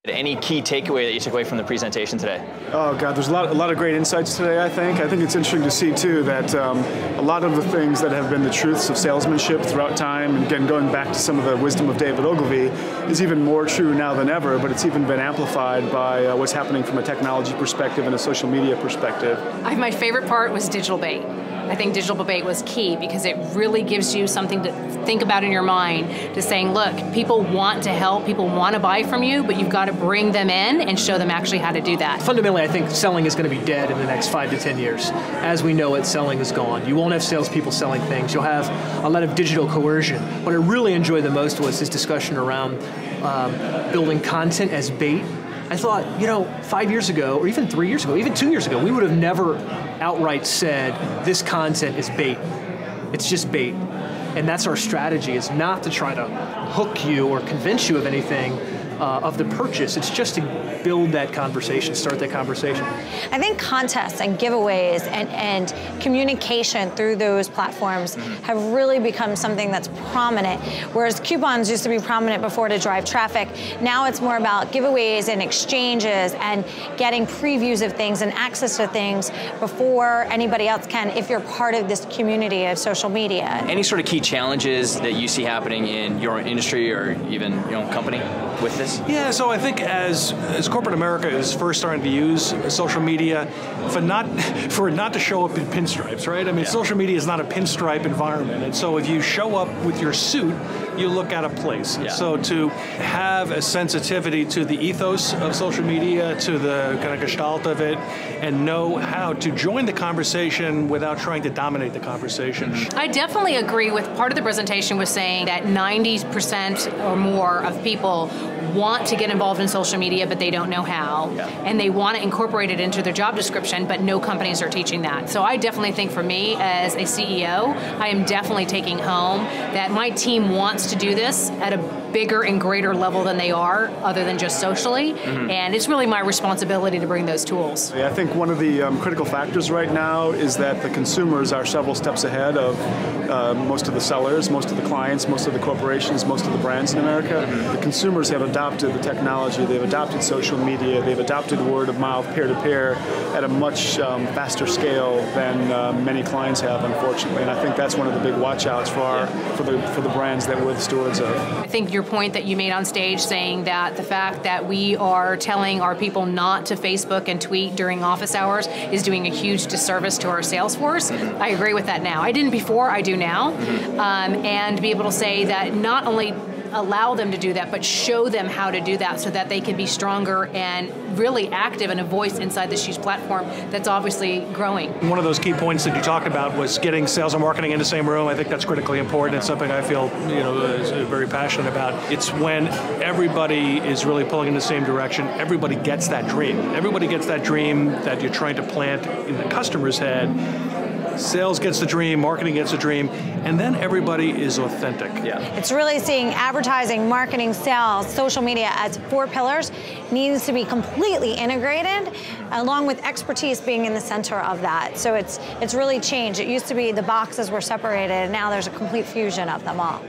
Any key takeaway that you took away from the presentation today? Oh God, there's a lot of great insights today, I think. I think it's interesting to see too that a lot of the things that have been the truths of salesmanship throughout time, and again going back to some of the wisdom of David Ogilvy, is even more true now than ever, but it's even been amplified by what's happening from a technology perspective and a social media perspective. My favorite part was digital bait. I think digital debate was key because it really gives you something to think about in your mind, to saying, look, people want to help, people want to buy from you, but you've got to bring them in and show them actually how to do that. Fundamentally, I think selling is going to be dead in the next 5 to 10 years. As we know it, selling is gone. You won't have salespeople selling things. You'll have a lot of digital coercion. What I really enjoyed the most was this discussion around building content as bait. I thought, 5 years ago, or even 3 years ago, even 2 years ago, we would have never outright said, this content is bait. It's just bait. And that's our strategy, is not to try to hook you or convince you of anything of the purchase. It's just to build that conversation, start that conversation. I think contests and giveaways and communication through those platforms have really become something that's prominent. Whereas coupons used to be prominent before to drive traffic, now it's more about giveaways and exchanges and getting previews of things and access to things before anybody else can, if you're part of this community of social media. Any sort of key challenges that you see happening in your industry or even your own company with this? Yeah, so I think as corporate America is first starting to use social media for it not to show up in pinstripes, right? I mean, social media is not a pinstripe environment, and so if you show up with your suit, you look out of place. Yeah. So to have a sensitivity to the ethos of social media, to the kind of gestalt of it, and know how to join the conversation without trying to dominate the conversation. I definitely agree with part of the presentation was saying that 90% or more of people want to get involved in social media, but they don't know how. Yeah. And they want to incorporate it into their job description, but no companies are teaching that. So I definitely think for me as a CEO, I am definitely taking home that my team wants to do this at a bigger and greater level than they are, other than just socially. And it's really my responsibility to bring those tools. I think one of the critical factors right now is that the consumers are several steps ahead of most of the sellers, most of the clients, most of the corporations, most of the brands in America. The consumers have adopted the technology, they've adopted social media, they've adopted word of mouth, peer-to-peer at a much faster scale than many clients have, unfortunately. And I think that's one of the big watch-outs for the brands that we're the stewards of. I think your point that you made on stage saying that the fact that we are telling our people not to Facebook and tweet during office hours is doing a huge disservice to our sales force. I agree with that now. I didn't before, I do now. And to be able to say that not only allow them to do that, but show them how to do that so that they can be stronger and really active and a voice inside this huge platform that's obviously growing. One of those key points that you talked about was getting sales and marketing in the same room. I think that's critically important. It's something I feel very passionate about. It's when everybody is really pulling in the same direction, everybody gets that dream. Everybody gets that dream that you're trying to plant in the customer's head. Sales gets the dream, marketing gets the dream, and then everybody is authentic. Yeah. It's really seeing advertising, marketing, sales, social media as 4 pillars, needs to be completely integrated, along with expertise being in the center of that. So it's really changed. It used to be the boxes were separated, and now there's a complete fusion of them all.